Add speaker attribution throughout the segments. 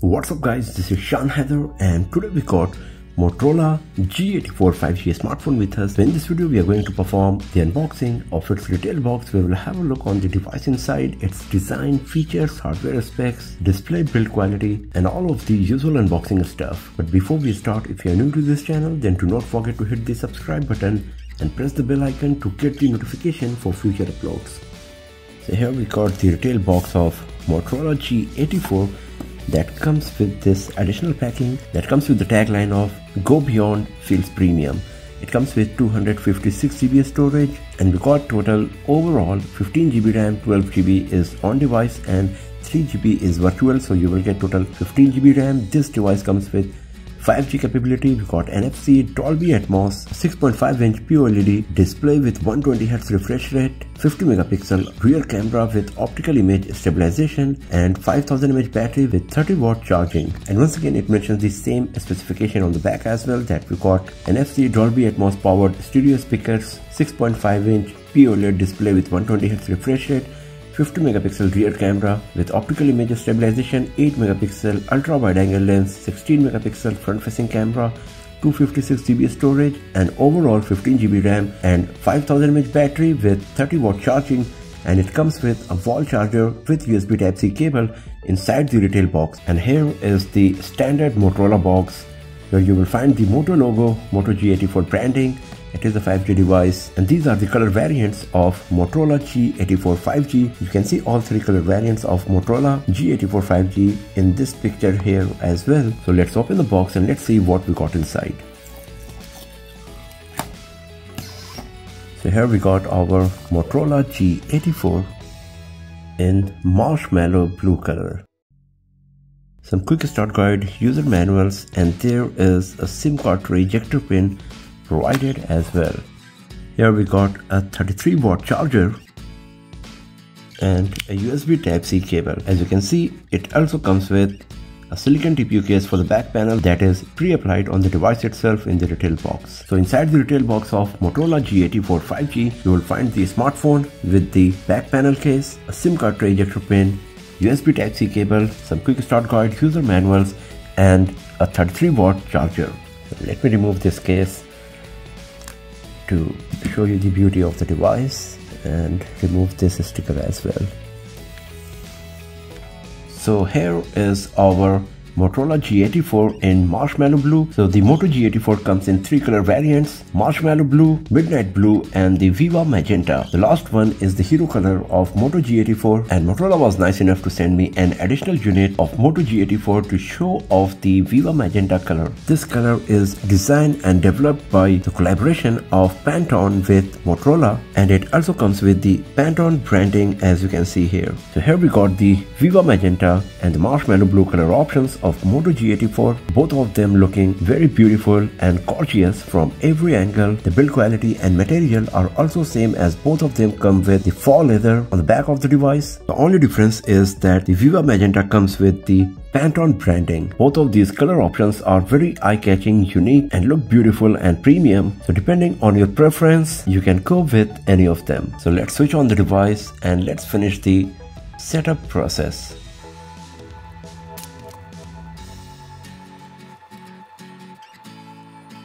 Speaker 1: What's up guys, this is Shan Heather and today we got Motorola G84 5G smartphone with us. In this video we are going to perform the unboxing of its retail box. We will have a look on the device inside, its design, features, hardware specs, display build quality and all of the usual unboxing stuff. But before we start, if you are new to this channel, then do not forget to hit the subscribe button and press the bell icon to get the notification for future uploads. So here we got the retail box of Motorola G84 that comes with this additional packing that comes with the tagline of Go Beyond Feels Premium. It comes with 256 GB storage and we got total overall 15 GB RAM, 12 GB is on device and 3 GB is virtual, so you will get total 15 GB RAM. This device comes with 5G capability. We got NFC, Dolby Atmos, 6.5-inch POLED display with 120Hz refresh rate, 50 megapixel rear camera with optical image stabilization and 5000 mAh battery with 30-watt charging. And once again it mentions the same specification on the back as well, that we got NFC, Dolby Atmos powered stereo speakers, 6.5-inch POLED display with 120Hz refresh rate, 50 megapixel rear camera with optical image stabilization, 8 megapixel ultra wide angle lens, 16 megapixel front facing camera, 256 GB storage and overall 15 GB RAM and 5000 mAh battery with 30-watt charging. And it comes with a wall charger with USB Type-C cable inside the retail box. And here is the standard Motorola box where you will find the Moto logo, Moto G84 branding. It is a 5G device and these are the color variants of Motorola G84 5G. You can see all three color variants of Motorola G84 5G in this picture here as well. So let's open the box and let's see what we got inside. So here we got our Motorola G84 in marshmallow blue color. Some quick start guide, user manuals, and there is a SIM card ejector pin provided as well. Here we got a 33-watt charger and a USB Type-C cable. As you can see, it also comes with a silicon TPU case for the back panel that is pre-applied on the device itself in the retail box. So inside the retail box of Motorola G84 5G, you will find the smartphone with the back panel case, a SIM card tray ejector pin, USB Type-C cable, some quick start guide, user manuals, and a 33-watt charger. So let me remove this case to show you the beauty of the device and remove this sticker as well. So here is our Motorola G84 in marshmallow blue. So the Moto G84 comes in three color variants: marshmallow blue, midnight blue, and the Viva magenta. The last one is the hero color of Moto G84, and Motorola was nice enough to send me an additional unit of Moto G84 to show off the Viva magenta color. This color is designed and developed by the collaboration of Pantone with Motorola, and it also comes with the Pantone branding as you can see here. So here we got the Viva magenta and the marshmallow blue color options of Moto G84, both of them looking very beautiful and gorgeous from every angle. The build quality and material are also same as both of them come with the faux leather on the back of the device. The only difference is that the Viva magenta comes with the Pantone branding. Both of these color options are very eye-catching, unique and look beautiful and premium. So depending on your preference, you can go with any of them. So let's switch on the device and let's finish the setup process.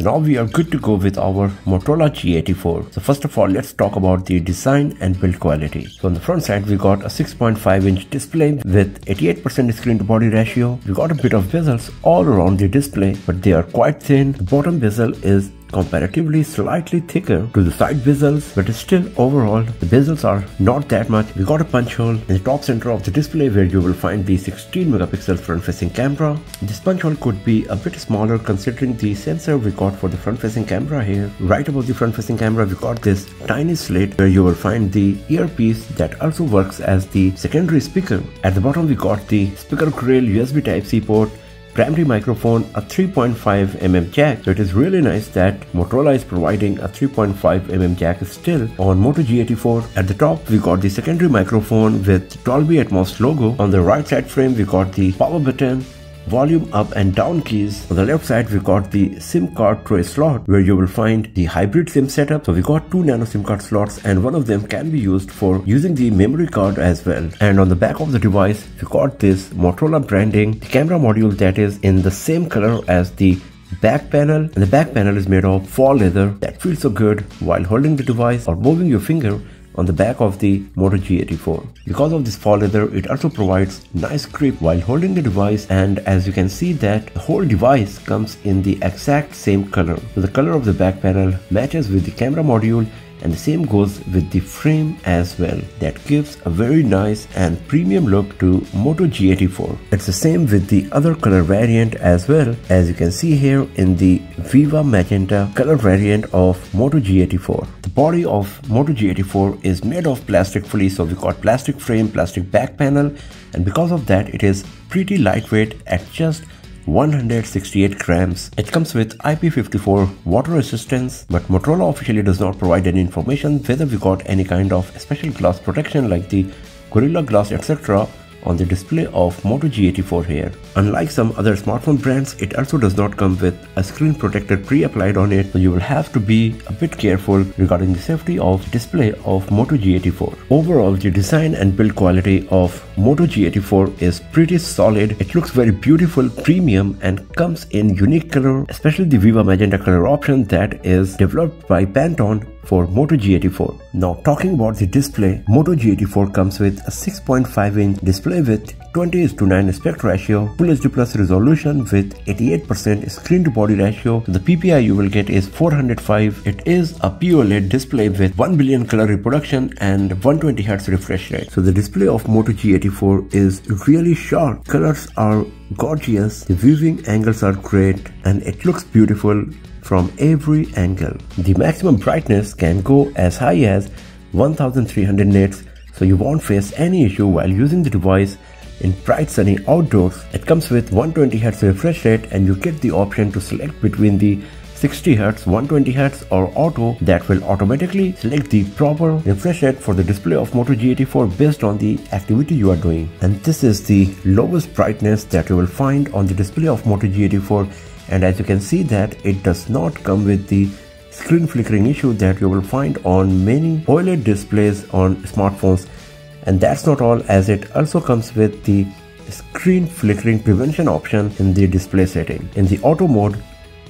Speaker 1: Now we are good to go with our Motorola G84. So first of all, let's talk about the design and build quality. So on the front side, we got a 6.5-inch display with 88% screen to body ratio. We got a bit of bezels all around the display, but they are quite thin. The bottom bezel is comparatively slightly thicker to the side bezels, but still overall the bezels are not that much. We got a punch hole in the top center of the display where you will find the 16 megapixel front facing camera. This punch hole could be a bit smaller considering the sensor we got for the front facing camera here. Right above the front facing camera we got this tiny slit where you will find the earpiece that also works as the secondary speaker. At the bottom we got the speaker grill, USB Type-C port, primary microphone, a 3.5mm jack. So it is really nice that Motorola is providing a 3.5mm jack still on Moto G84. At the top we got the secondary microphone with Dolby Atmos logo. On the right side frame we got the power button volume up and down keys. On the left side we got the SIM card tray slot where you will find the hybrid SIM setup. So we got 2 nano SIM card slots and one of them can be used for using the memory card as well. And on the back of the device we got this Motorola branding, the camera module that is in the same color as the back panel, and the back panel is made of faux leather that feels so good while holding the device or moving your finger on the back of the Moto G84. Because of this faux leather, it also provides nice grip while holding the device, and as you can see that the whole device comes in the exact same color. So the color of the back panel matches with the camera module, and the same goes with the frame as well. That gives a very nice and premium look to Moto G84. It's the same with the other color variant as well, as you can see here in the Viva Magenta color variant of Moto G84. The body of Moto G84 is made of plastic fully, so we got plastic frame, plastic back panel, and because of that it is pretty lightweight at just 168 grams. It comes with IP54 water resistance, but Motorola officially does not provide any information whether we got any kind of special glass protection like the Gorilla Glass etc. on the display of Moto G84 here. Unlike some other smartphone brands, it also does not come with a screen protector pre-applied on it, so you will have to be a bit careful regarding the safety of display of Moto G84. Overall, the design and build quality of Moto G84 is pretty solid. It looks very beautiful, premium, and comes in unique color, especially the Viva Magenta color option that is developed by Pantone for Moto G84. Now talking about the display, Moto G84 comes with a 6.5-inch display with 20:9 aspect ratio, Full HD Plus resolution with 88% screen to body ratio. So the PPI you will get is 405. It is a POLED display with 1 billion color reproduction and 120Hz refresh rate. So the display of Moto G84 is really sharp. Colors are gorgeous, the viewing angles are great, and it looks beautiful from every angle. The maximum brightness can go as high as 1300 nits, so you won't face any issue while using the device in bright sunny outdoors. It comes with 120Hz refresh rate, and you get the option to select between the 60Hz, 120Hz or auto that will automatically select the proper refresh rate for the display of Moto G84 based on the activity you are doing. And this is the lowest brightness that you will find on the display of Moto G84. And as you can see that it does not come with the screen flickering issue that you will find on many OLED displays on smartphones. And that's not all, as it also comes with the screen flickering prevention option in the display setting. In the auto mode,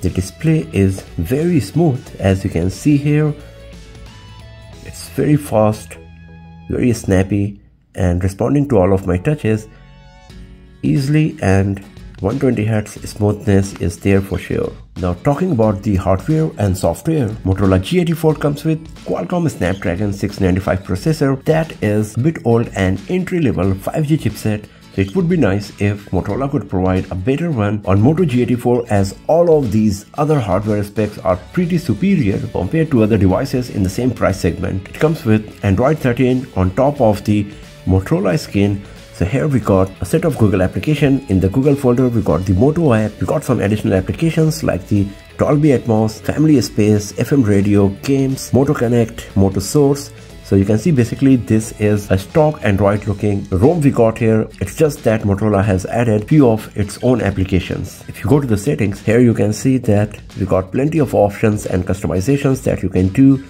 Speaker 1: the display is very smooth, as you can see here. It's very fast, very snappy, and responding to all of my touches easily, and 120Hz smoothness is there for sure. Now talking about the hardware and software, Motorola G84 comes with Qualcomm Snapdragon 695 processor that is a bit old and entry-level 5G chipset. So it would be nice if Motorola could provide a better one on Moto G84, as all of these other hardware specs are pretty superior compared to other devices in the same price segment. It comes with Android 13 on top of the Motorola skin. So here we got a set of Google applications. In the Google folder we got the Moto app, we got some additional applications like the Dolby Atmos, Family Space, FM radio, games, Moto Connect, Moto Source. So you can see basically this is a stock Android looking ROM we got here. It's just that Motorola has added few of its own applications. If you go to the settings, here you can see that we got plenty of options and customizations that you can do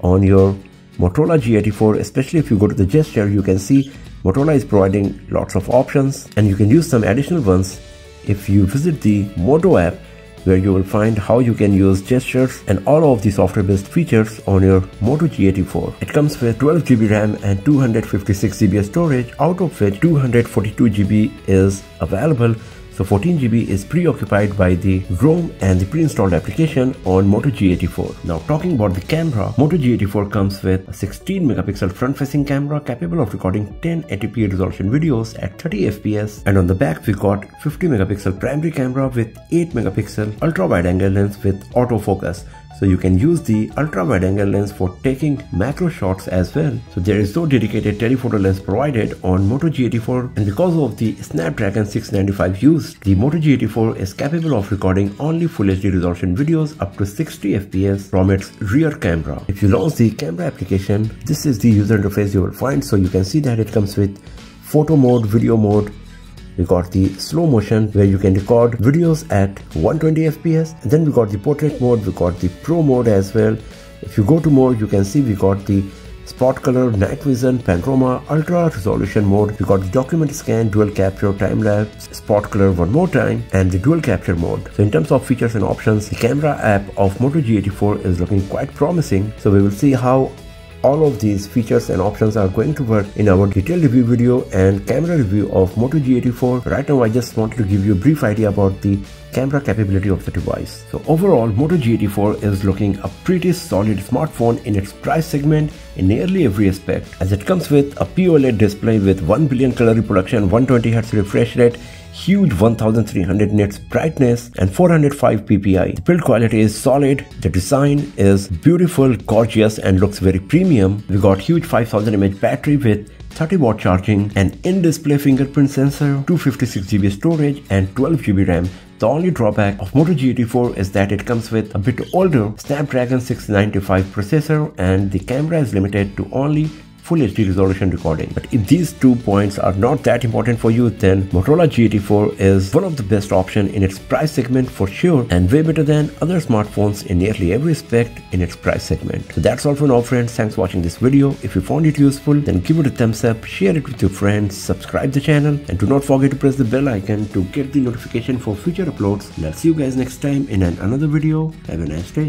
Speaker 1: on your Motorola G84. Especially if you go to the gesture, you can see Motorola is providing lots of options, and you can use some additional ones if you visit the Moto app, where you will find how you can use gestures and all of the software based features on your Moto G84. It comes with 12GB RAM and 256GB storage, out of which 242GB is available. So 14GB is preoccupied by the ROM and the pre-installed application on Moto G84. Now talking about the camera, Moto G84 comes with a 16MP front-facing camera capable of recording 1080p resolution videos at 30fps, and on the back we got 50MP primary camera with 8MP ultra-wide-angle lens with autofocus. So you can use the ultra-wide-angle lens for taking macro shots as well. So there is no dedicated telephoto lens provided on Moto G84, and because of the Snapdragon 695 used, the Moto G84 is capable of recording only Full HD resolution videos up to 60fps from its rear camera. If you launch the camera application, this is the user interface you will find. So you can see that it comes with photo mode, video mode, We got the slow motion where you can record videos at 120 fps. And then we got the portrait mode, we got the pro mode as well. If you go to more, you can see we got the spot color, night vision, panorama, ultra resolution mode. We got the document scan, dual capture, time lapse, spot color one more time, and the dual capture mode. So in terms of features and options, the camera app of Moto G84 is looking quite promising. So we will see how all of these features and options are going to work in our detailed review video and camera review of Moto G84. Right now I just wanted to give you a brief idea about the camera capability of the device. So overall, Moto G84 is looking a pretty solid smartphone in its price segment in nearly every aspect, as it comes with a POLED display with 1 billion color reproduction, 120Hz refresh rate, huge 1300 nits brightness, and 405 ppi. The build quality is solid, the design is beautiful, gorgeous, and looks very premium. We got huge 5000 mAh battery with 30 watt charging, an in-display fingerprint sensor, 256GB storage, and 12GB RAM. The only drawback of Moto G84 is that it comes with a bit older Snapdragon 695 processor, and the camera is limited to only Full HD resolution recording. But if these 2 points are not that important for you, then Motorola G84 is one of the best options in its price segment for sure, and way better than other smartphones in nearly every aspect in its price segment. So that's all for now, friends. Thanks for watching this video. If you found it useful, then give it a thumbs up, share it with your friends, subscribe the channel, and do not forget to press the bell icon to get the notification for future uploads. And I'll see you guys next time in another video. Have a nice day.